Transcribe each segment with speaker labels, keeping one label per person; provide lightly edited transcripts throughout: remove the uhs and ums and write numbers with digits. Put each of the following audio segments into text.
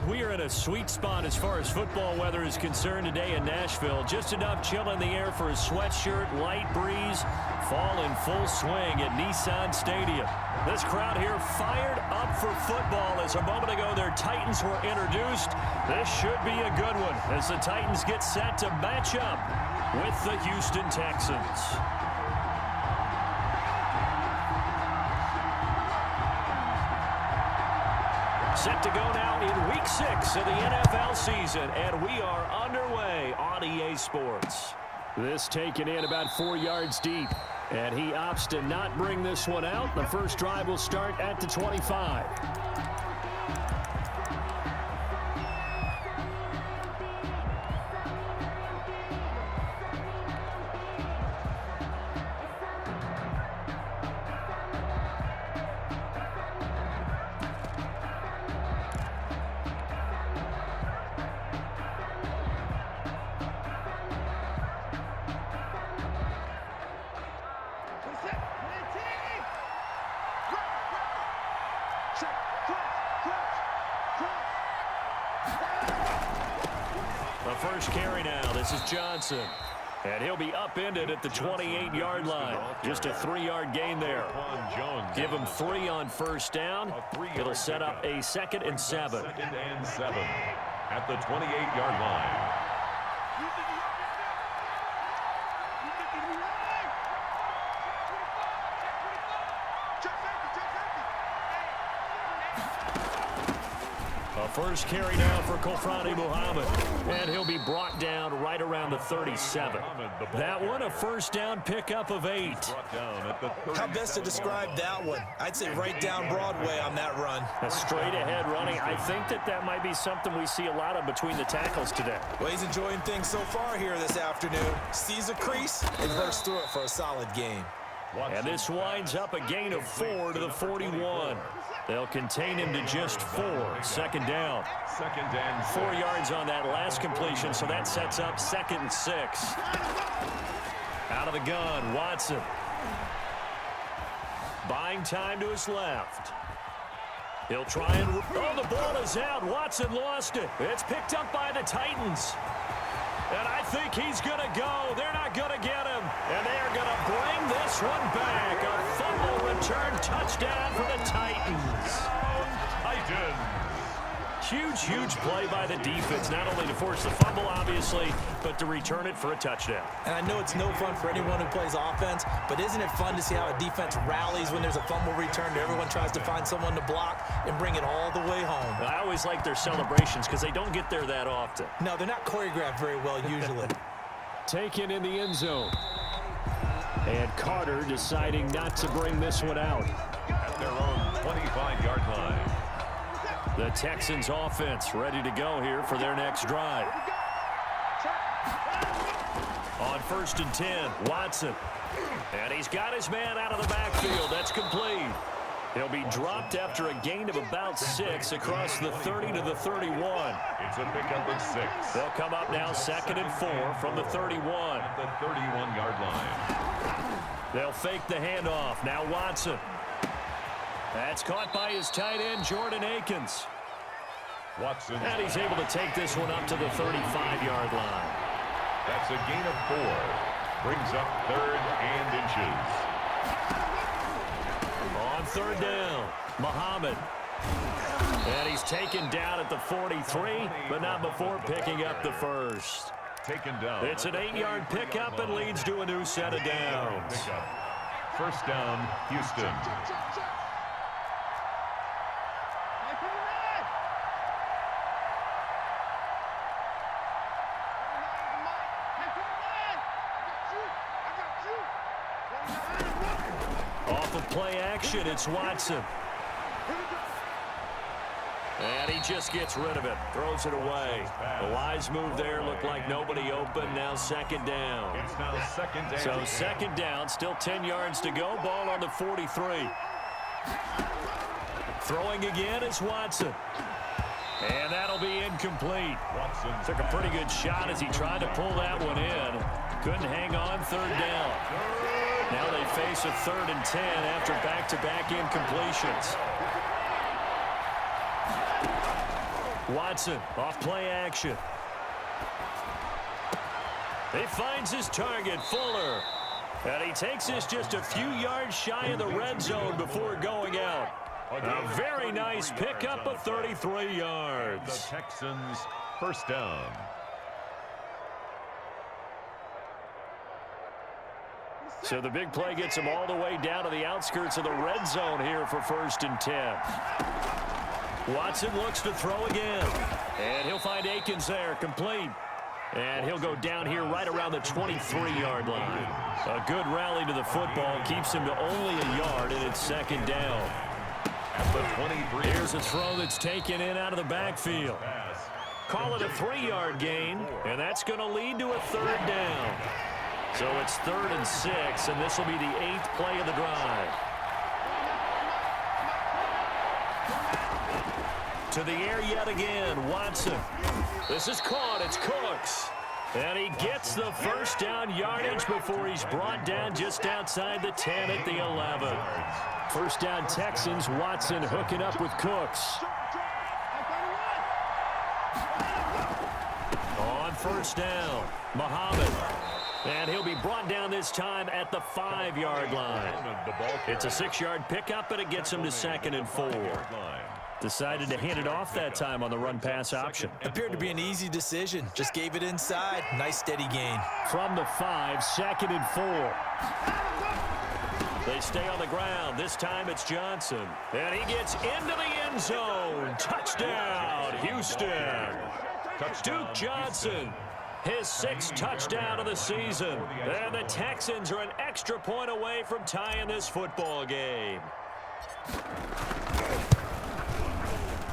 Speaker 1: We are in a sweet spot as far as football weather is concerned today in Nashville. Just enough chill in the air for a sweatshirt, light breeze, fall in full swing at Nissan Stadium. This crowd here fired up for football as a moment ago their Titans were introduced. This should be a good one as the Titans get set to match up with the Houston Texans. Set to go now in Week 6 of the NFL season, and we are underway on EA Sports. This taken in about 4 yards deep, and he opts to not bring this one out. The first drive will start at the 25. The first carry now. This is Johnson. And he'll be upended at the 28-yard line. Just a 3-yard gain there. Give him 3 on first down. It'll set up a 2nd and 7.
Speaker 2: 2nd and 7 at the 28-yard line.
Speaker 1: First carry now for Kofrani Muhammad, and he'll be brought down right around the 37. That one, a first down pickup of 8.
Speaker 3: How best to describe that one? I'd say right down Broadway on that run.
Speaker 1: A straight-ahead running. I think that might be something we see a lot of between the tackles today.
Speaker 3: Well, he's enjoying things so far here this afternoon. Sees a crease and bursts through it for a solid gain.
Speaker 1: And this winds up a gain of 4 to the 41. They'll contain him to just 4. 2nd down.
Speaker 2: 2nd and
Speaker 1: 4 yards on that last completion, so that sets up 2nd and 6. Out of the gun, Watson. Buying time to his left. He'll try and... Oh, the ball is out. Watson lost it. It's picked up by the Titans. And I think he's going to go. They're not going to get him. And they are going to bring this one back. A fumble return touchdown for the Titans.
Speaker 2: Titans.
Speaker 1: Huge play by the defense, not only to force the fumble, obviously, but to return it for a touchdown.
Speaker 3: And I know it's no fun for anyone who plays offense, but isn't it fun to see how a defense rallies when there's a fumble return? Everyone tries to find someone to block and bring it all the way home.
Speaker 1: I always like their celebrations because they don't get there that often.
Speaker 3: No, they're not choreographed very well usually.
Speaker 1: Taken in the end zone. And Carter deciding not to bring this one out.
Speaker 2: At their own 25-yard line.
Speaker 1: The Texans offense ready to go here for their next drive. On 1st and 10, Watson. And he's got his man out of the backfield. That's complete. He'll be dropped after a gain of about 6 across the 30 to the 31.
Speaker 2: It's a pickup of 6.
Speaker 1: They'll come up now 2nd and 4 from the 31.
Speaker 2: At the 31-yard line.
Speaker 1: They'll fake the handoff. Now Watson. That's caught by his tight end, Jordan Akins.
Speaker 2: Watson.
Speaker 1: And he's able to take this one up to the 35-yard line.
Speaker 2: That's a gain of 4. Brings up 3rd and inches.
Speaker 1: On 3rd down, Muhammad. And he's taken down at the 43, but not before picking up the first.
Speaker 2: Taken down.
Speaker 1: It's an 8-yard pickup and leads to a new set of downs.
Speaker 2: First down, Houston.
Speaker 1: Off of play action, it's Watson. And he just gets rid of it, throws it away. The wise move there, looked like nobody open. Now 2nd down.
Speaker 2: It's now 2nd down.
Speaker 1: So 2nd down, still 10 yards to go. Ball on the 43. Throwing again is Watson. And that'll be incomplete.
Speaker 2: Watson
Speaker 1: took a pretty good shot as he tried to pull that one in. Couldn't hang on. 3rd down. Now they face a 3rd and 10 after back-to-back incompletions. Watson off play action. He finds his target, Fuller. And he takes this just a few yards shy of the red zone before going out. A very nice pickup of 33 yards.
Speaker 2: The Texans first down.
Speaker 1: So the big play gets him all the way down to the outskirts of the red zone here for 1st and 10. Watson looks to throw again. And he'll find Akins there, complete. And he'll go down here right around the 23-yard line. A good rally to the football keeps him to only a yard, and it's 2nd down.
Speaker 2: At the 23.
Speaker 1: Here's a throw that's taken in out of the backfield. Call it a 3-yard gain, and that's going to lead to a 3rd down. So it's 3rd and 6, and this will be the 8th play of the drive. To the air yet again, Watson. This is caught, it's Cooks. And he gets the 1st down yardage before he's brought down just outside the 10 at the 11. 1st down Texans, Watson hooking up with Cooks. On 1st down, Muhammad. And he'll be brought down this time at the 5-yard line. It's a 6-yard pickup, and it gets him to 2nd and 4. Decided to hand it off that time on the run-pass option.
Speaker 3: Appeared to be an easy decision. Just gave it inside. Nice steady gain.
Speaker 1: From the 5, 2nd and 4. They stay on the ground. This time it's Johnson. And he gets into the end zone. Touchdown, Houston. Duke Johnson, his 6th touchdown of the season. And the Texans are an extra point away from tying this football game.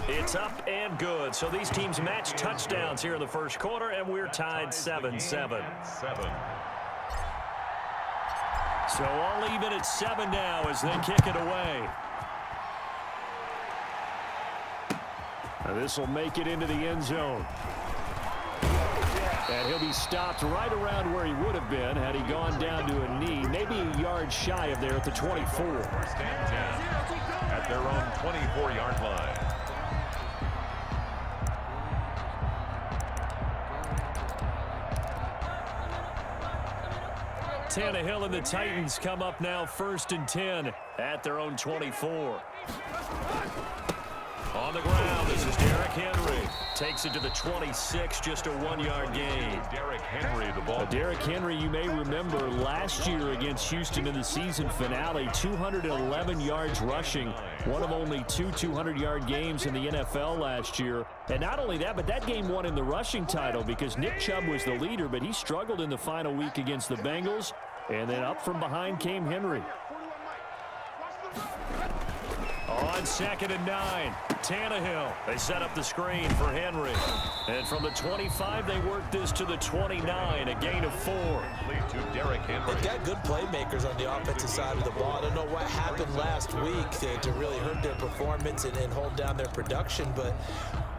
Speaker 1: It's up and good. So these teams match touchdowns here in the 1st quarter, and we're tied 7-7. So all even at 7 now as they kick it away. Now this will make it into the end zone. And he'll be stopped right around where he would have been had he gone down to a knee, maybe a yard shy of there at the 24.
Speaker 2: 1st and 10 at their own 24-yard line.
Speaker 1: Tannehill and the Titans come up now 1st and 10 at their own 24. On the ground, this is Derrick Henry. Takes it to the 26, just a 1-yard gain.
Speaker 2: Derrick Henry, the ball.
Speaker 1: Derrick Henry, you may remember last year against Houston in the season finale, 211 yards rushing, one of only 2 200-yard games in the NFL last year. And not only that, but that game won him the rushing title because Nick Chubb was the leader, but he struggled in the final week against the Bengals. And then up from behind came Henry. On 2nd and 9, Tannehill. They set up the screen for Henry. And from the 25, they work this to the 29, a gain of 4.
Speaker 2: To Derrick Henry.
Speaker 3: They've got good playmakers on the offensive side of the ball. I don't know what happened last week to really hurt their performance and hold down their production, but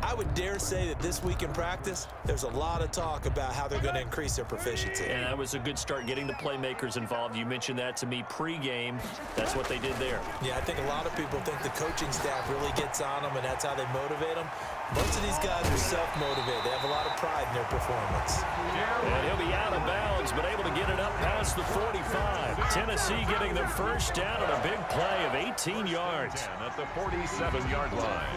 Speaker 3: I would dare say that this week in practice, there's a lot of talk about how they're going to increase their proficiency.
Speaker 1: And that was a good start getting the playmakers involved. You mentioned that to me pregame. That's what they did there.
Speaker 3: Yeah, I think a lot of people think the coaching staff really gets on them, and that's how they motivate them. Most of these guys are self-motivated. They have a lot of pride in their performance.
Speaker 1: And he'll be out of bounds, but able to get it up past the 45. Tennessee getting their 1st down on a big play of 18 yards.
Speaker 2: At the 47-yard line.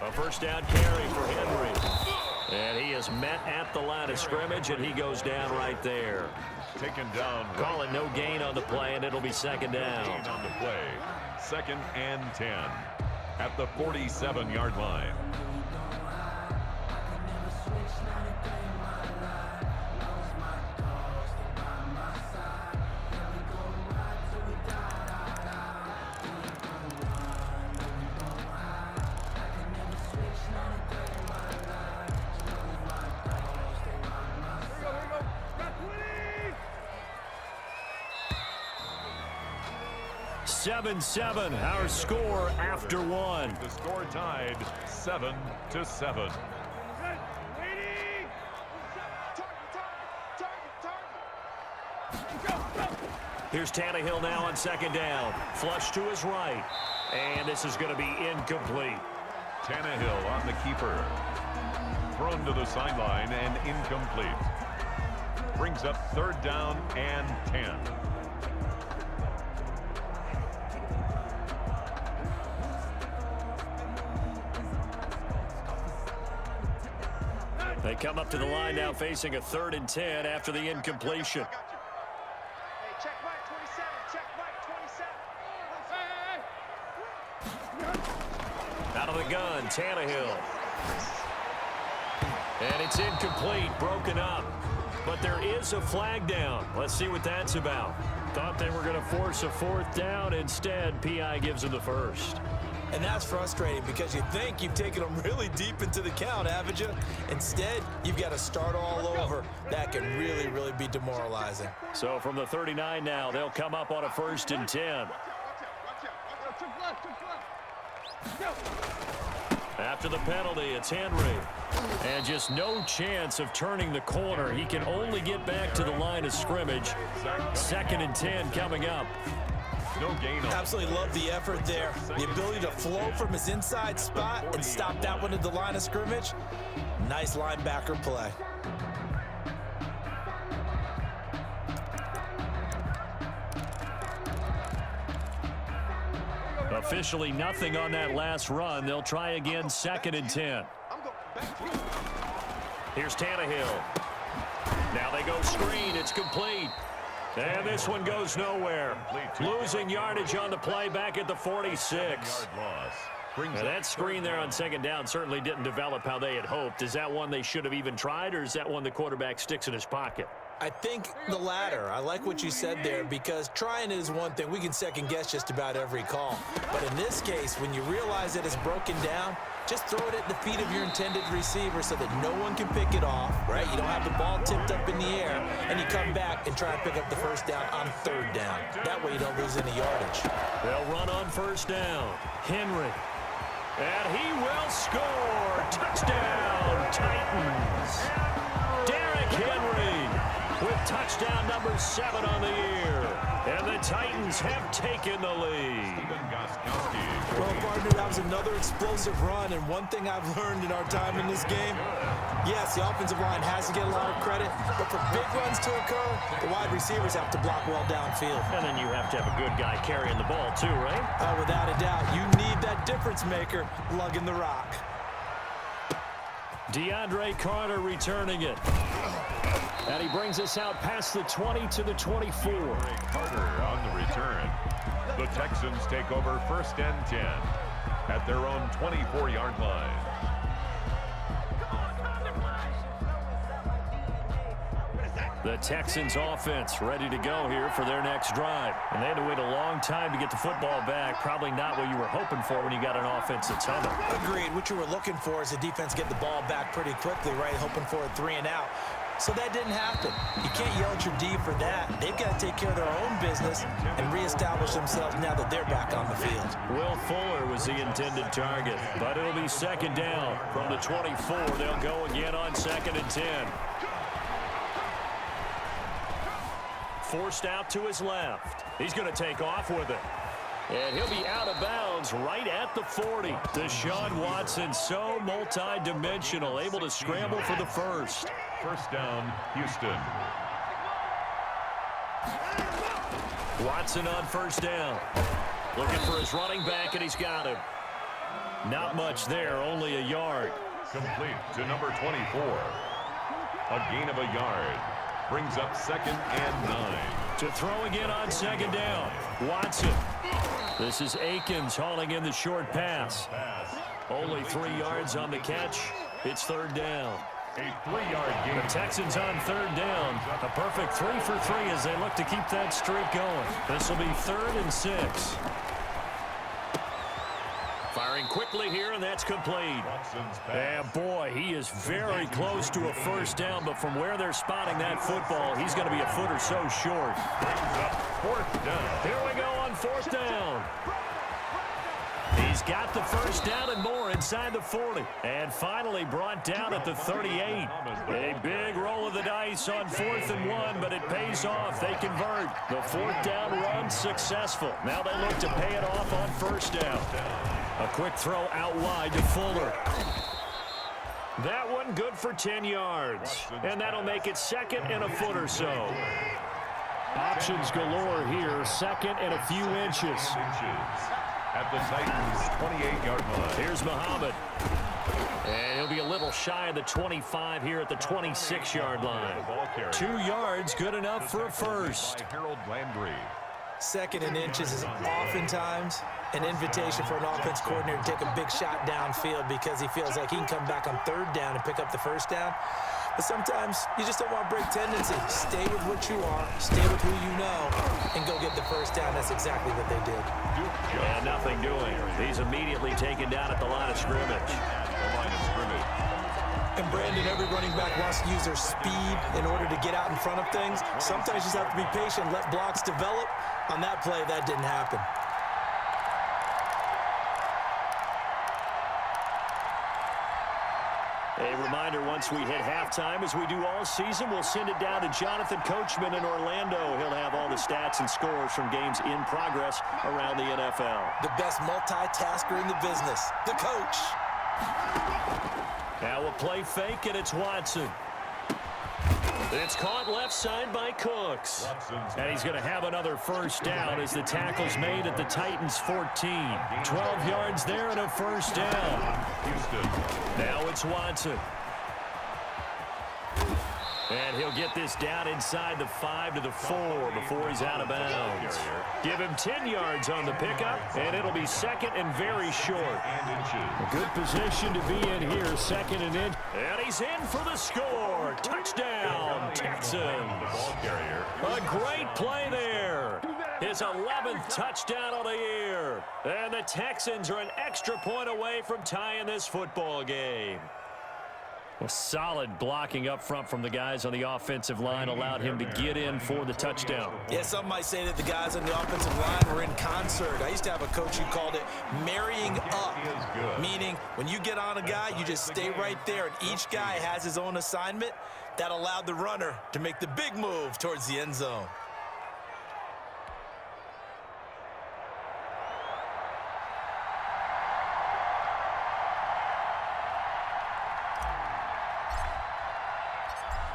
Speaker 1: A 1st down carry for Henry. And he is met at the line of scrimmage, and he goes down right there.
Speaker 2: Taken down.
Speaker 1: Call it no gain on the play, and it'll be 2nd down.
Speaker 2: Gain on the play. 2nd and 10 at the 47-yard line.
Speaker 1: Seven, our score after 1.
Speaker 2: The score tied 7-7.
Speaker 1: Here's Tannehill now on second down. Flush to his right. And this is going to be incomplete.
Speaker 2: Tannehill on the keeper. Thrown to the sideline and incomplete. Brings up third down and 10.
Speaker 1: They come up to the line now facing a 3rd and 10 after the incompletion.
Speaker 4: Check right 27. Check right 27.
Speaker 1: Out of the gun, Tannehill. And it's incomplete, broken up. But there is a flag down. Let's see what that's about. Thought they were going to force a 4th down. Instead, P.I. gives them the first.
Speaker 3: And that's frustrating because you think you've taken them really deep into the count, haven't you? Instead, you've got to start all over. That can really, really be demoralizing.
Speaker 1: So from the 39 now, they'll come up on a 1st and 10. After the penalty, it's Henry. And just no chance of turning the corner. He can only get back to the line of scrimmage. 2nd and 10 coming up.
Speaker 2: No gain on.
Speaker 3: Absolutely love the effort there. The ability to flow from his inside spot and stop that one at the line of scrimmage. Nice linebacker play.
Speaker 1: Officially nothing on that last run. They'll try again, 2nd and 10. Here's Tannehill. Now they go screen. It's complete. And this one goes nowhere. Losing yardage on the play back at the 46. And that screen there on 2nd down certainly didn't develop how they had hoped. Is that one they should have even tried, or is that one the quarterback sticks in his pocket?
Speaker 3: I think the latter. I like what you said there because trying it is one thing. We can second guess just about every call. But in this case, when you realize that it's broken down, just throw it at the feet of your intended receiver so that no one can pick it off, right? You don't have the ball tipped up in the air, and you come back and try and pick up the 1st down on 3rd down. That way you don't lose any yardage.
Speaker 1: They'll run on 1st down. Henry. And he will score. Touchdown, Titans. Derrick Henry with touchdown number 7 on the year. And the Titans have taken the lead.
Speaker 3: Well, partner, that was another explosive run, and one thing I've learned in our time in this game, yes, the offensive line has to get a lot of credit, but for big runs to occur, the wide receivers have to block well downfield.
Speaker 1: And then you have to have a good guy carrying the ball too, right?
Speaker 3: Without a doubt, you need that difference maker lugging the rock.
Speaker 1: DeAndre Carter returning it. And he brings us out past the 20 to the 24.
Speaker 2: Carter on the return. The Texans take over 1st and 10 at their own 24-yard line.
Speaker 1: The Texans offense ready to go here for their next drive. And they had to wait a long time to get the football back. Probably not what you were hoping for when you got an offense that's humming.
Speaker 3: Agreed. What you were looking for is the defense get the ball back pretty quickly, right? Hoping for a 3 and out. So that didn't happen. You can't yell at your D for that. They've got to take care of their own business and reestablish themselves now that they're back on the field.
Speaker 1: Will Fuller was the intended target, but it'll be 2nd down. From the 24, they'll go again on 2nd and 10. Forced out to his left. He's going to take off with it. And he'll be out of bounds right at the 40. Deshaun Watson, so multi-dimensional, able to scramble for the first.
Speaker 2: 1st down, Houston.
Speaker 1: Watson on 1st down. Looking for his running back, and he's got him. Not much there, only a yard.
Speaker 2: Complete to number 24. A gain of a yard. Brings up 2nd and 9.
Speaker 1: To throw again on 2nd down. Watson. This is Akins hauling in the short pass. Only 3 yards on the catch. It's 3rd down.
Speaker 2: A 3-yard gain.
Speaker 1: The Texans on 3rd down. A perfect 3 for 3 as they look to keep that streak going. This will be 3rd and 6. Firing quickly here, and that's complete. And boy, he is very close to a 1st down, but from where they're spotting that football, he's going to be a foot or so short.
Speaker 2: Brings up 4th down.
Speaker 1: Here we go on 4th down. He's got the first down and more inside the 40. And finally brought down at the 38. A big roll of the dice on 4th and 1, but it pays off. They convert. The 4th down run successful. Now they look to pay it off on 1st down. A quick throw out wide to Fuller. That one good for 10 yards. And that'll make it 2nd and a foot or so. Options galore here. 2nd and a few inches.
Speaker 2: At the Titans' 28-yard line.
Speaker 1: Here's Muhammad. And he'll be a little shy of the 25 here at the 26-yard line. 2 yards, good enough for a first.
Speaker 2: Harold Landry.
Speaker 3: 2nd and inches is oftentimes an invitation for an offense coordinator to take a big shot downfield because he feels like he can come back on 3rd down and pick up the 1st down. But sometimes you just don't want to break tendency. Stay with what you are, stay with who you know, and go get the 1st down. That's exactly what they did.
Speaker 1: And nothing doing. He's immediately taken down at the line of scrimmage.
Speaker 3: And Brandon, every running back wants to use their speed in order to get out in front of things. Sometimes you just have to be patient, let blocks develop. On that play, that didn't happen.
Speaker 1: A reminder, once we hit halftime, as we do all season, we'll send it down to Jonathan Coachman in Orlando. He'll have all the stats and scores from games in progress around the NFL.
Speaker 3: The best multitasker in the business, the coach.
Speaker 1: Now a play fake, and it's Watson. It's caught left side by Cooks. And he's going to have another 1st down as the tackle's made at the Titans' 14. 12 yards there and a 1st down. Now it's Watson. And he'll get this down inside the 5 to the 4 before he's out of bounds. Give him 10 yards on the pickup, and it'll be 2nd and very short. A good position to be in here, 2nd and inch. And he's in for the score. Touchdown, Texans. A great play there. His 11th touchdown of the year. And the Texans are an extra point away from tying this football game. Well, solid blocking up front from the guys on the offensive line allowed him to get in for the touchdown.
Speaker 3: Yeah, some might say that the guys on the offensive line were in concert. I used to have a coach who called it marrying up, meaning when you get on a guy, you just stay right there, and each guy has his own assignment. That allowed the runner to make the big move towards the end zone.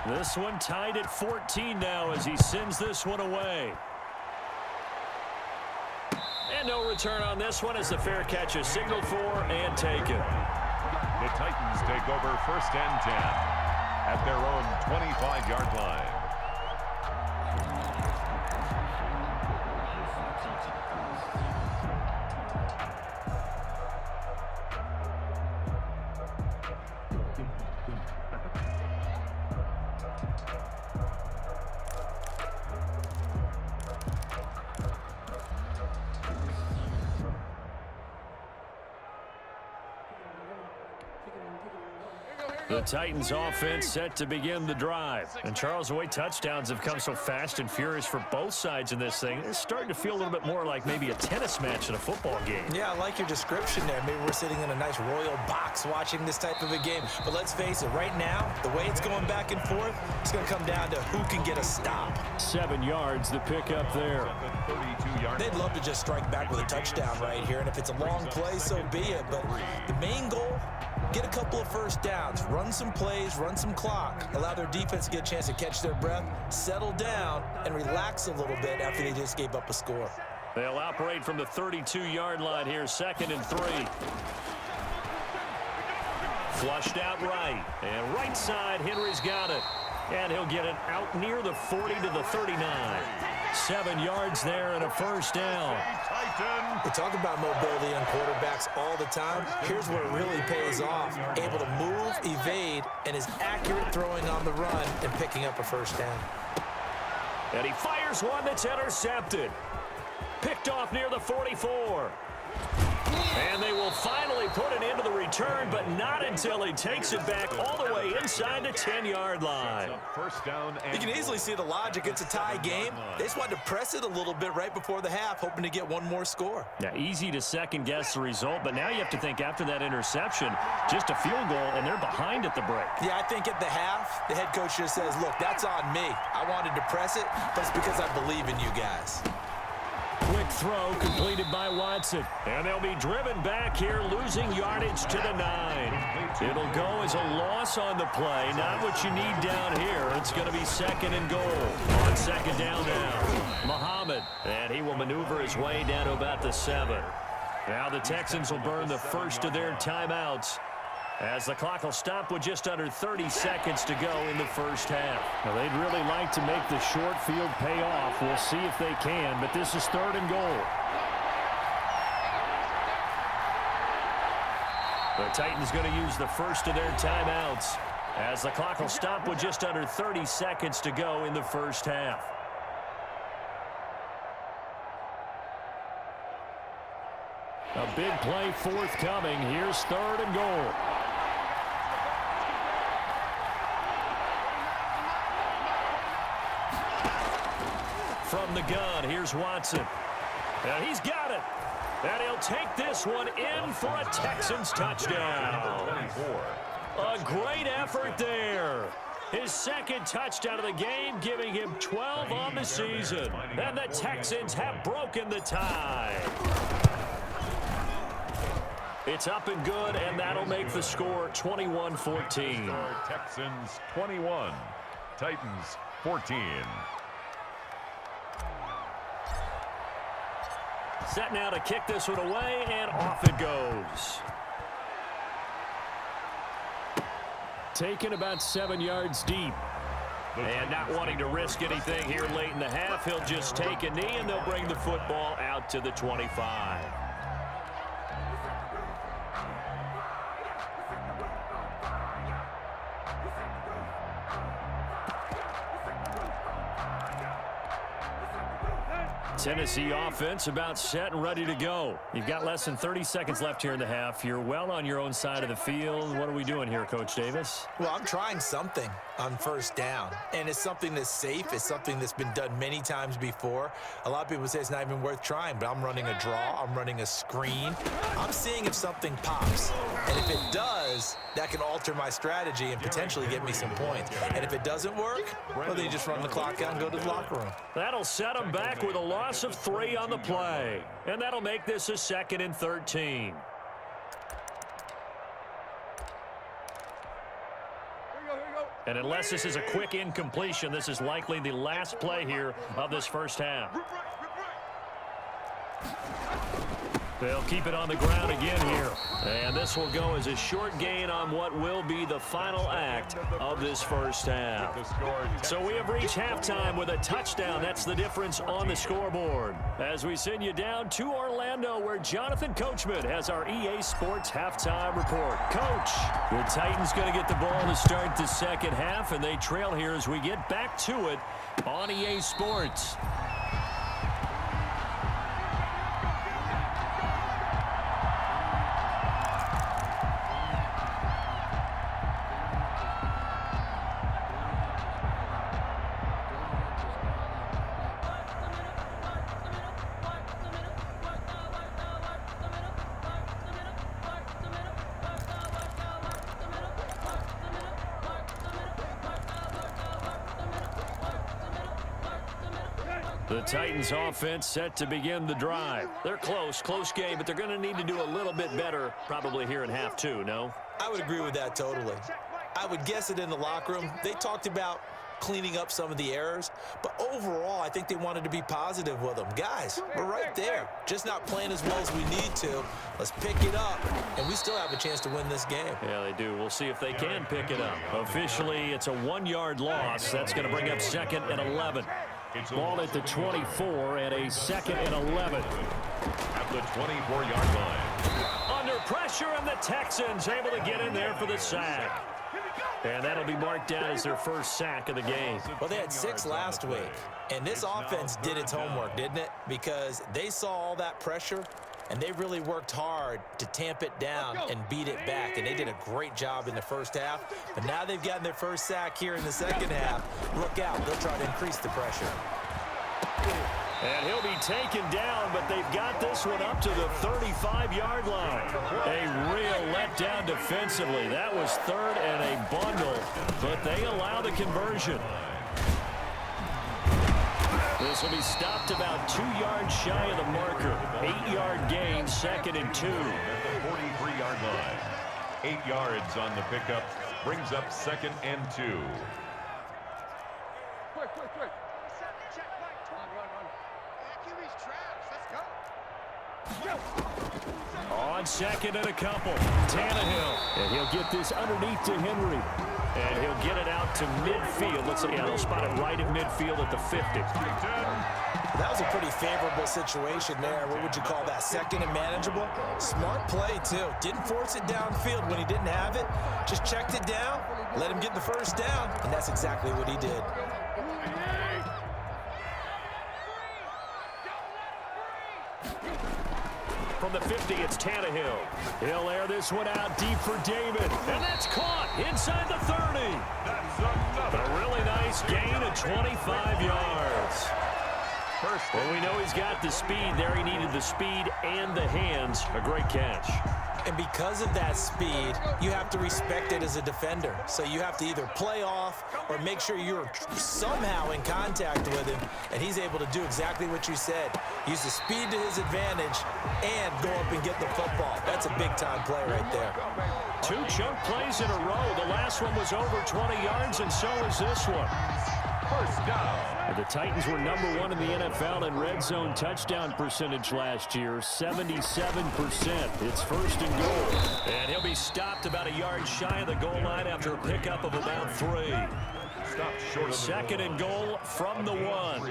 Speaker 1: This one tied at 14 now as he sends this one away. And no return on this one as the fair catch is signaled for and taken.
Speaker 2: The Titans take over 1st and 10 at their own 25-yard line.
Speaker 1: The Titans offense set to begin the drive. And Charles, the way touchdowns have come so fast and furious for both sides in this thing, it's starting to feel a little bit more like maybe a tennis match in a football game.
Speaker 3: Yeah, I like your description there. Maybe we're sitting in a nice royal box watching this type of a game. But let's face it, right now, the way it's going back and forth, it's going to come down to who can get a stop.
Speaker 1: 7 yards the pick up there.
Speaker 3: They'd love to just strike back with a touchdown right here. And if it's a long play, so be it. But the main goal, get a couple of 1st downs, run some plays, run some clock, allow their defense to get a chance to catch their breath, settle down, and relax a little bit after they just gave up a score.
Speaker 1: They'll operate from the 32-yard line here, 2nd and 3. Flushed out right, and right side, Henry's got it. And he'll get it out near the 40 to the 39. 7 yards there and a 1st down.
Speaker 3: We talk about mobility on quarterbacks all the time. Here's where it really pays off. Able to move, evade, and is accurate throwing on the run and picking up a 1st down.
Speaker 1: And he fires one that's intercepted. Picked off near the 44. And they will finally put an end to the return, but not until he takes it back all the way inside the 10-yard line.
Speaker 2: First down.
Speaker 3: You can easily see the logic. It's a tie game. They just wanted to press it a little bit right before the half, hoping to get one more score.
Speaker 1: Now, easy to second-guess the result, but now you have to think after that interception, just a field goal, and they're behind at the break.
Speaker 3: Yeah, I think at the half, the head coach just says, look, that's on me. I wanted to press it, but it's because I believe in you guys.
Speaker 1: Quick throw completed by Watson. And they'll be driven back here, losing yardage to the 9. It'll go as a loss on the play. Not what you need down here. It's going to be second and goal. On second down now, Muhammad. And he will maneuver his way down to about the 7. Now the Texans will burn the first of their timeouts, as the clock will stop with just under 30 seconds to go in the first half. Now, they'd really like to make the short field pay off. We'll see if they can, but this is third and goal. The Titans going to use the first of their timeouts, as the clock will stop with just under 30 seconds to go in the first half. A big play forthcoming. Here's third and goal. From the gun, here's Watson. And he's got it. And he'll take this one in for a Texans touchdown. A great effort there. His second touchdown of the game, giving him 12 on the season. And the Texans have broken the tie. It's up and good, and that'll make the score 21-14.
Speaker 2: Texans 21, Titans 14.
Speaker 1: Set now to kick this one away, and off it goes. Taken about 7 yards deep. And not wanting to risk anything here late in the half, he'll just take a knee, and they'll bring the football out to the 25. Tennessee offense about set and ready to go. You've got less than 30 seconds left here in the half. You're well on your own side of the field. What are we doing here, Coach Davis?
Speaker 3: Well, I'm trying something on first down, and it's something that's safe. It's something that's been done many times before. A lot of people say it's not even worth trying, but I'm running a draw. I'm running a screen. I'm seeing if something pops, and if it does, that can alter my strategy and potentially get me some points. And if it doesn't work, well, then you just run the clock out and go to the locker room.
Speaker 1: That'll set them back with a loss of 3 on the play, and that'll make this a 2nd and 13. And unless this is a quick incompletion, this is likely the last play here of this first half. They'll keep it on the ground again here. And this will go as a short gain on what will be the final act of this first half. So we have reached halftime with a touchdown. That's the difference on the scoreboard. As we send you down to Orlando, where Jonathan Coachman has our EA Sports halftime report. Coach, the Titans going to get the ball to start the second half, and they trail here as we get back to it on EA Sports. The Titans offense set to begin the drive. They're close game, but they're going to need to do a little bit better probably here in half 2, no?
Speaker 3: I would agree with that totally. I would guess it in the locker room. They talked about cleaning up some of the errors, but overall, I think they wanted to be positive with them. Guys, we're right there. Just not playing as well as we need to. Let's pick it up, and we still have a chance to win this game.
Speaker 1: Yeah, they do. We'll see if they can pick it up. Officially, it's a 1-yard loss. That's going to bring up 2nd and 11. Ball at the 24 and a 2nd and 11.
Speaker 2: At the 24-yard line.
Speaker 1: Under pressure, and the Texans able to get in there for the sack. And that'll be marked down as their first sack of the game.
Speaker 3: Well, they had 6 last week, and this offense did its homework, didn't it? Because they saw all that pressure, and they really worked hard to tamp it down and beat it back, and they did a great job in the first half. But now they've gotten their first sack here in the second half. Look out, they'll try to increase the pressure.
Speaker 1: And he'll be taken down, but they've got this one up to the 35-yard line. A real letdown defensively. That was third and a bundle, but they allow the conversion. This will be stopped about 2 yards shy of the marker. 8-yard gain, 2nd and 2.
Speaker 2: At the 43-yard line. 8 yards on the pickup. Brings up 2nd and 2.
Speaker 4: Quick. Check right. Run. QB's trash. Let's go.
Speaker 1: On 2nd and a couple. Tannehill. And he'll get this underneath to Henry. And he'll get it out to midfield. Let's see. Yeah, they'll spot it right at midfield at the 50.
Speaker 3: That was a pretty favorable situation there. What would you call that? 2nd and manageable? Smart play, too. Didn't force it downfield when he didn't have it. Just checked it down, let him get the first down, and that's exactly what he did.
Speaker 1: From the 50, it's Tannehill. He'll air this one out deep for David. And that's caught inside the 30.
Speaker 2: That's another.
Speaker 1: A really nice gain of 25 yards. Well, we know he's got the speed there. He needed the speed and the hands. A great catch.
Speaker 3: And because of that speed, you have to respect it as a defender. So you have to either play off or make sure you're somehow in contact with him, and he's able to do exactly what you said. Use the speed to his advantage and go up and get the football. That's a big-time play right there.
Speaker 1: 2 chunk plays in a row. The last one was over 20 yards, and so is this one.
Speaker 2: First down.
Speaker 1: The Titans were #1 in the NFL in red zone touchdown percentage last year, 77%. It's 1st and goal. And he'll be stopped about a yard shy of the goal line after a pickup of about 3.
Speaker 2: Stopped short of the
Speaker 1: 2nd and goal from the 1.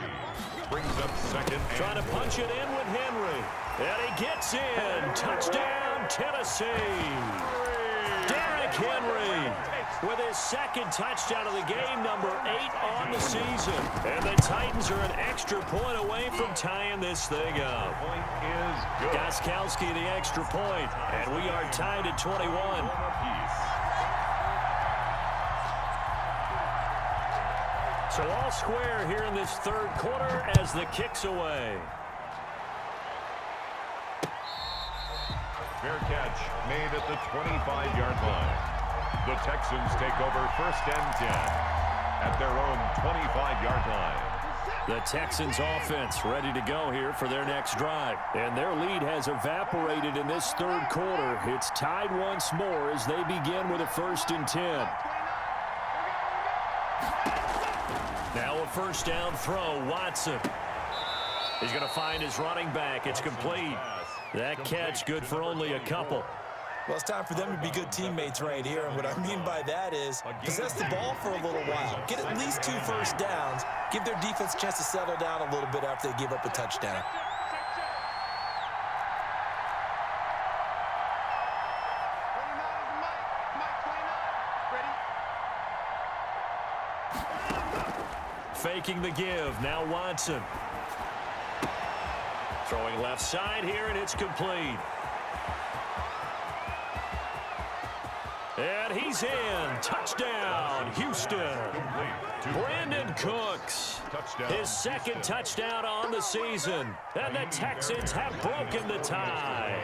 Speaker 2: Brings up 2nd and
Speaker 1: Trying to punch it in with Henry. And he gets in. Touchdown, Tennessee. Derrick Henry with his 2nd touchdown of the game, number 8 on the season. And the Titans are an extra point away from tying this thing up.
Speaker 2: point is good.
Speaker 1: Gostkowski the extra point, and we are tied at 21. So all square here in this 3rd quarter as the kick's away.
Speaker 2: Fair catch made at the 25-yard line. The Texans take over 1st and 10 at their own 25-yard line.
Speaker 1: The Texans offense ready to go here for their next drive. And their lead has evaporated in this 3rd quarter. It's tied once more as they begin with a 1st and 10. Now a 1st down throw. Watson. He's going to find his running back. It's complete. That catch good for only a couple.
Speaker 3: Well, it's time for them to be good teammates right here. And what I mean by that is possess the ball for a little while. Get at least 2 first downs. Give their defense a chance to settle down a little bit after they give up a touchdown.
Speaker 1: Faking the give. Now Watson. Throwing left side here, and it's complete. And he's in. Touchdown, Houston. Brandon Cooks. His 2nd touchdown on the season. And the Texans have broken the tie.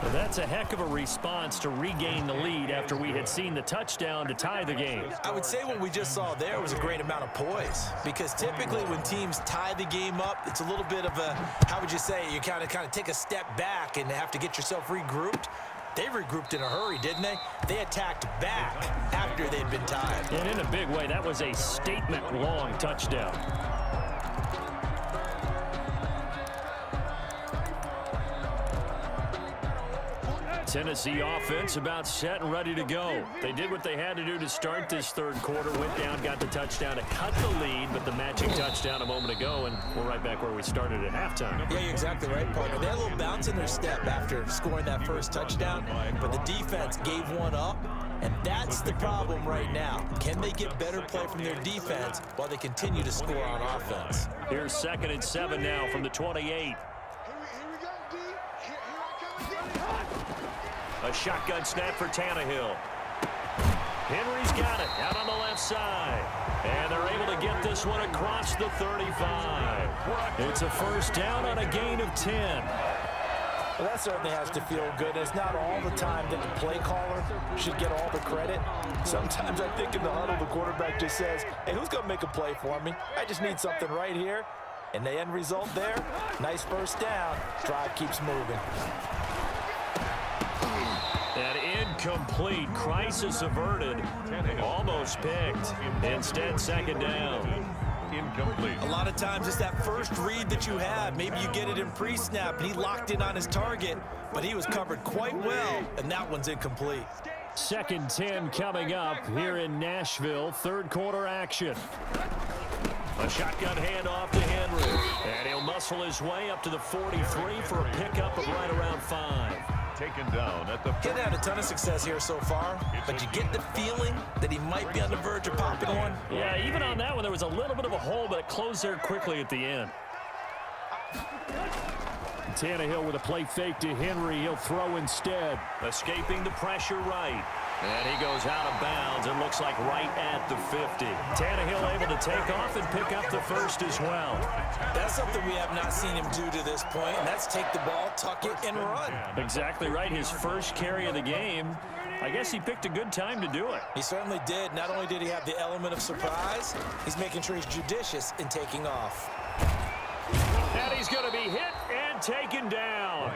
Speaker 1: Well, that's a heck of a response to regain the lead after we had seen the touchdown to tie the game.
Speaker 3: I would say what we just saw there was a great amount of poise, because typically when teams tie the game up, it's a little bit of a, how would you say, you kind of take a step back and have to get yourself regrouped. They regrouped in a hurry, didn't they? They attacked back after they'd been tied.
Speaker 1: And in a big way, that was a statement-long touchdown. Tennessee offense about set and ready to go. They did what they had to do to start this 3rd quarter, went down, got the touchdown to cut the lead, but the matching touchdown a moment ago, and we're right back where we started at halftime.
Speaker 3: Yeah, you're exactly right, partner. They had a little bounce in their step after scoring that 1st touchdown, but the defense gave one up, and that's the problem right now. Can they get better play from their defense while they continue to score on offense?
Speaker 1: Here's 2nd and 7 now from the 28. A shotgun snap for Tannehill. Henry's got it out on the left side. And they're able to get this one across the 35. It's a first down on a gain of 10.
Speaker 3: Well, that certainly has to feel good. It's not all the time that the play caller should get all the credit. Sometimes I think in the huddle, the quarterback just says, hey, who's going to make a play for me? I just need something right here. And the end result there, nice first down. Drive keeps moving.
Speaker 1: An incomplete. Crisis averted. Almost picked. Instead, second down.
Speaker 2: Incomplete.
Speaker 3: A lot of times it's that first read that you have. Maybe you get it in pre-snap, and he locked in on his target, but he was covered quite well, and that one's incomplete.
Speaker 1: Second 10 coming up here in Nashville. Third quarter action. A shotgun handoff to Henry. And he'll muscle his way up to the 43 for a pickup of right around 5.
Speaker 2: Taken down at the...
Speaker 3: He's had a ton of success here so far, but you get the feeling that he might be on the verge of popping one.
Speaker 1: Yeah, even on that one, there was a little bit of a hole, but it closed there quickly at the end. Tannehill with a play fake to Henry. He'll throw instead. Escaping the pressure right. And he goes out of bounds. It looks like right at the 50. Tannehill able to take off and pick up the first as well.
Speaker 3: That's something we have not seen him do to this point, and that's take the ball, tuck it, and run.
Speaker 1: Exactly right. His first carry of the game. I guess he picked a good time to do it.
Speaker 3: He certainly did. Not only did he have the element of surprise, he's making sure he's judicious in taking off.
Speaker 1: And he's going to be hit and taken down.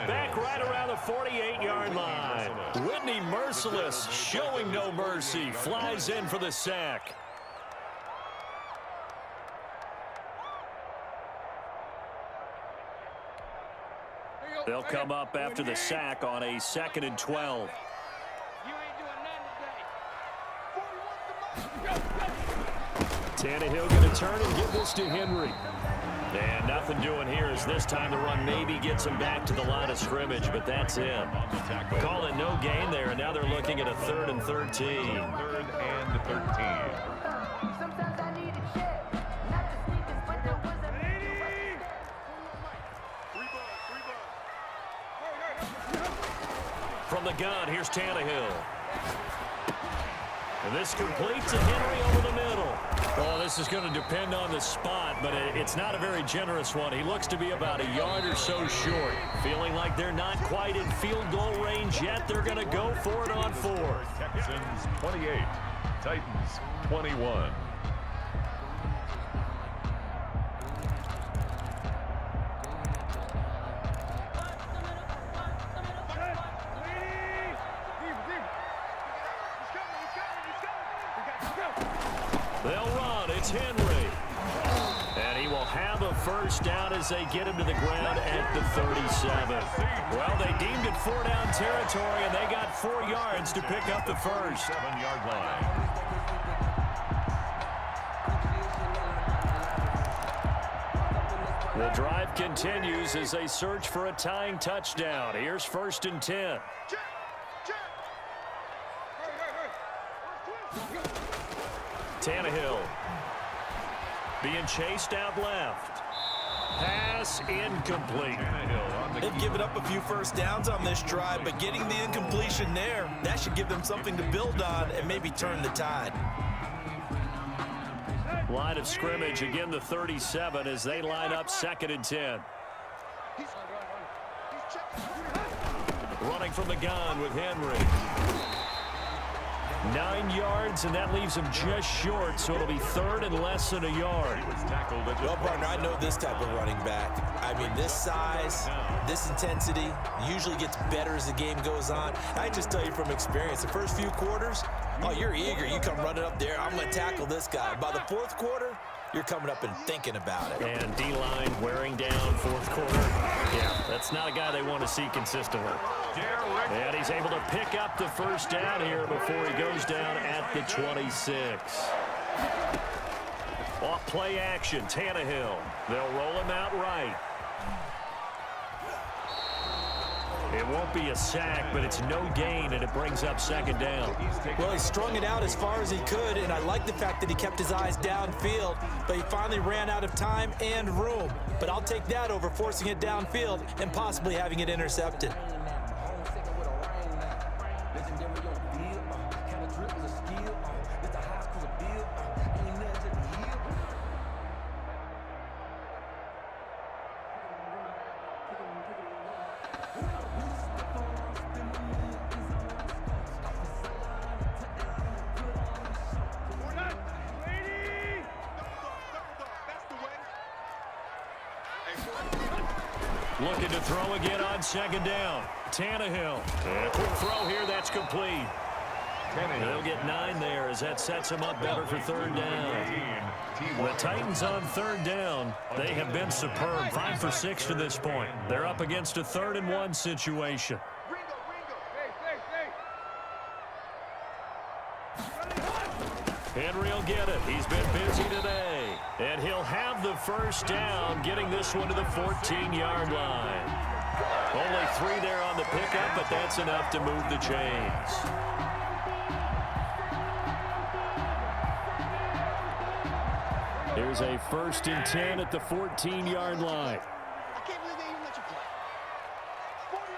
Speaker 1: Back right around the 48-yard line. Whitney merciless, showing no mercy, flies in for the sack. They'll come up after the sack on a 2nd and 12. Tannehill going to turn and give this to Henry. And nothing doing here as this time the run maybe gets him back to the line of scrimmage, but that's it. Call it no gain there, and now they're looking at a 3rd and 13.
Speaker 2: 3rd and 13.
Speaker 1: From the gun, here's Tannehill. And this complete to Henry over the middle. Well, this is going to depend on the spot, but it's not a very generous one. He looks to be about a yard or so short. Feeling like they're not quite in field goal range yet. They're going to go for it on 4th.
Speaker 2: Texans 28, Titans 21.
Speaker 1: They'll run. It's Henry. And he will have a first down as they get him to the ground at the 37. Well, they deemed it 4-down territory, and they got 4 yards to pick up the first.
Speaker 2: 7-yard line.
Speaker 1: The drive continues as they search for a tying touchdown. Here's 1st and 10. Tannehill being chased out left. Pass incomplete.
Speaker 3: They've given up a few first downs on this drive, but getting the incompletion there, that should give them something to build on and maybe turn the tide.
Speaker 1: Line of scrimmage, again the 37 as they line up 2nd and 10. Running from the gun with Henry. 9 yards, and that leaves him just short, so it'll be 3rd and less than a yard.
Speaker 3: Well, partner, I know this type of running back. I mean, this size, this intensity usually gets better as the game goes on. I just tell you from experience, the first few quarters, oh, you're eager. You come running up there, I'm going to tackle this guy. By the 4th quarter, you're coming up and thinking about it.
Speaker 1: And D-line wearing down 4th quarter. Yeah, that's not a guy they want to see consistently. And he's able to pick up the first down here before he goes down at the 26. Off play action, Tannehill. They'll roll him out right. It won't be a sack, but it's no gain, and it brings up 2nd down.
Speaker 3: Well, he strung it out as far as he could, and I like the fact that he kept his eyes downfield, but he finally ran out of time and room. But I'll take that over forcing it downfield and possibly having it intercepted.
Speaker 1: Looking to throw again on second down. Tannehill. And a quick throw here. That's complete. They'll get 9 there as that sets them up better for third down. The Titans on third down. They have been superb. 5 for 6 to this point. They're up against a 3rd and 1 situation. Henry will get it. He's been busy today. And he'll have the first down, getting this one to the 14-yard line. Only 3 there on the pickup, but that's enough to move the chains. Here's a 1st and 10 at the 14-yard line.
Speaker 4: I can't believe they even let you play. 41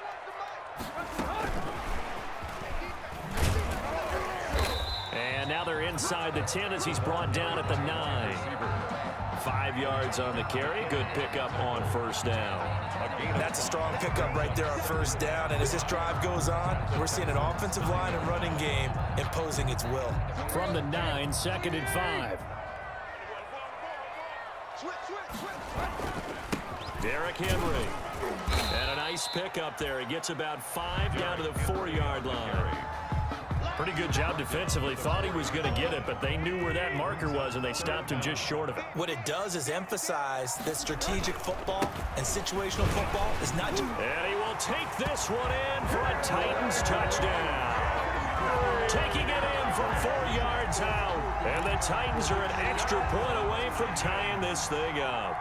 Speaker 4: to
Speaker 1: And now they're inside the 10 as he's brought down at the 9. 5 yards on the carry. Good pickup on first down.
Speaker 3: That's a strong pickup right there on first down. And as this drive goes on, we're seeing an offensive line and running game imposing its will.
Speaker 1: From the 9, 2nd and 5. Derrick Henry. And a nice pickup there. He gets about 5 down to the 4-yard line. Pretty good job defensively. Thought he was going to get it, but they knew where that marker was, and they stopped him just short of it.
Speaker 3: What it does is emphasize that strategic football and situational football is not just...
Speaker 1: And he will take this one in for a Titans touchdown. Taking it in from 4 yards out. And the Titans are an extra point away from tying this thing up.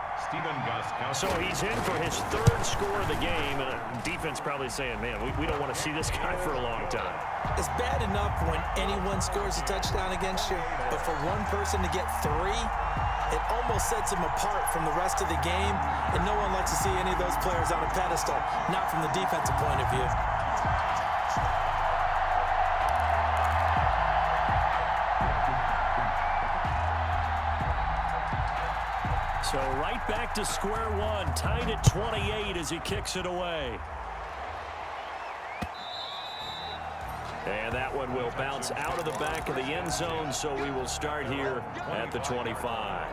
Speaker 1: So he's in for his 3rd score of the game. And defense probably saying, man, we don't want to see this guy for a long time.
Speaker 3: It's bad enough when anyone scores a touchdown against you, but for one person to get 3, it almost sets him apart from the rest of the game, and no one likes to see any of those players on a pedestal, not from the defensive point of view.
Speaker 1: So right back to square one, tied at 28 as he kicks it away. And that one will bounce out of the back of the end zone, so we will start here at the 25.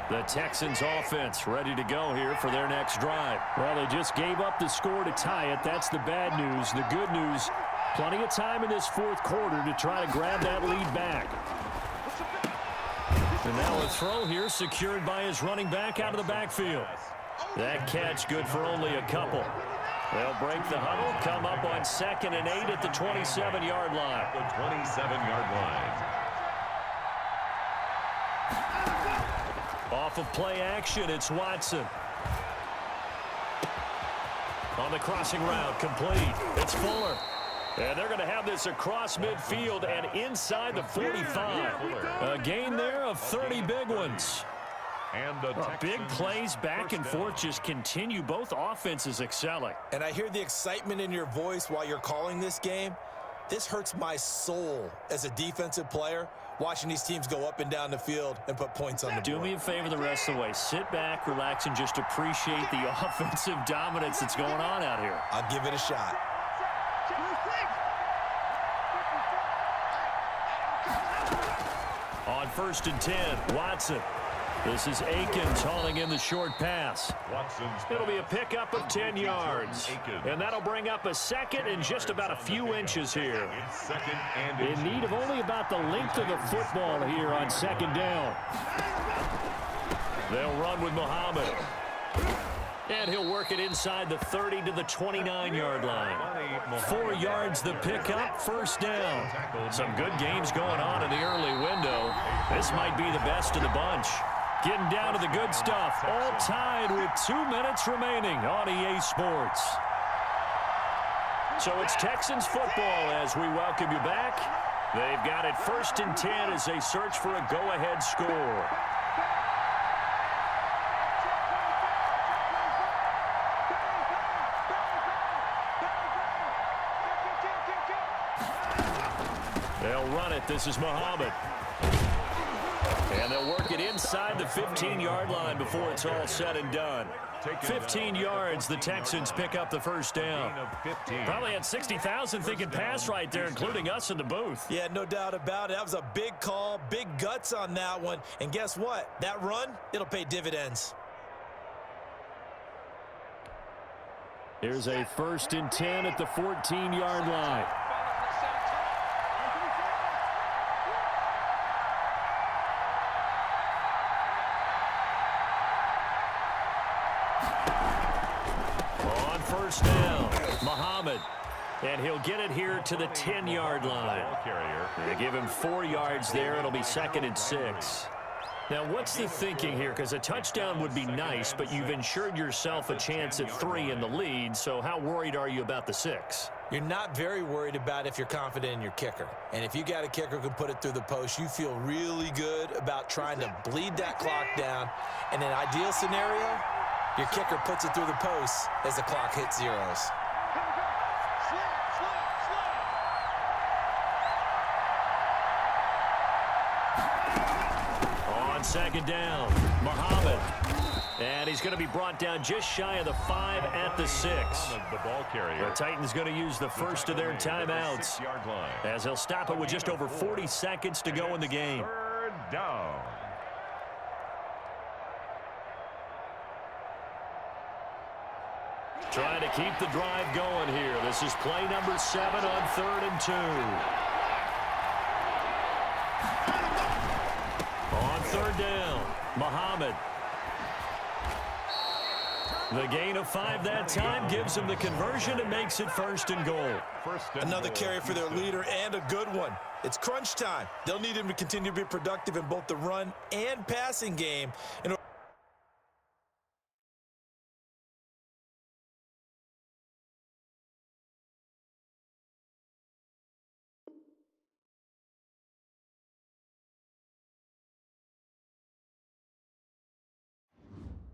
Speaker 1: The Texans offense ready to go here for their next drive. Well, they just gave up the score to tie it. That's the bad news. The good news, plenty of time in this 4th quarter to try to grab that lead back. And now a throw here secured by his running back out of the backfield. That catch good for only a couple. They'll break the huddle, come up on 2nd and 8 at the 27-yard line.
Speaker 2: The 27-yard line.
Speaker 1: Off of play action, it's Watson. On the crossing route, complete. It's Fuller. And they're going to have this across midfield and inside the 45. A gain there of 30 big ones.
Speaker 2: And the
Speaker 1: big plays back and forth just continue. Both offenses excelling.
Speaker 3: And I hear the excitement in your voice while you're calling this game. This hurts my soul as a defensive player, watching these teams go up and down the field and put points on the board.
Speaker 1: Do me a favor the rest of the way. Sit back, relax, and just appreciate the offensive dominance that's going on out here.
Speaker 3: I'll give it a shot.
Speaker 1: On 1st and 10, Watson. This is Akins hauling in the short pass. It'll be a pickup of 10 yards. And that'll bring up a 2nd and just about a few inches here. In need of only about the length of the football here on 2nd down. They'll run with Muhammad. And he'll work it inside the 30 to the 29-yard line. 4 yards the pickup, 1st down. Some good games going on in the early window. This might be the best of the bunch. Getting down to the good stuff. All tied with 2 minutes remaining on EA Sports. So it's Texans football as we welcome you back. They've got it 1st and 10 as they search for a go-ahead score. They'll run it. This is Muhammad. And they'll work it inside the 15-yard line before it's all said and done. 15 yards, the Texans pick up the 1st down. Probably had 60,000 thinking pass right there, including us in the booth.
Speaker 3: Yeah, no doubt about it. That was a big call, big guts on that one. And guess what? That run, it'll pay dividends.
Speaker 1: Here's a 1st and 10 at the 14-yard line. On 1st down, Muhammad. And he'll get it here to the 10-yard line. They give him 4 yards there. It'll be 2nd and 6. Now, what's the thinking here? Because a touchdown would be nice, but you've ensured yourself a chance at 3 in the lead. So how worried are you about the 6?
Speaker 3: You're not very worried about if you're confident in your kicker. And if you got a kicker who can put it through the post, you feel really good about trying to bleed that clock down. In an ideal scenario, your kicker puts it through the post as the clock hits zeros.
Speaker 1: On 2nd down, Muhammad. And he's going to be brought down just shy of the 5 at the 6.
Speaker 2: The ball carrier.
Speaker 1: The Titans going to use the first of their timeouts as they'll stop it with just over 40 seconds to go in the game.
Speaker 2: 3rd down.
Speaker 1: Trying to keep the drive going here. This is play number 7 on 3rd and 2. On 3rd down, Muhammad. The gain of 5 that time gives him the conversion and makes it 1st and goal.
Speaker 3: Another carry for their leader, and a good one. It's crunch time. They'll need him to continue to be productive in both the run and passing game.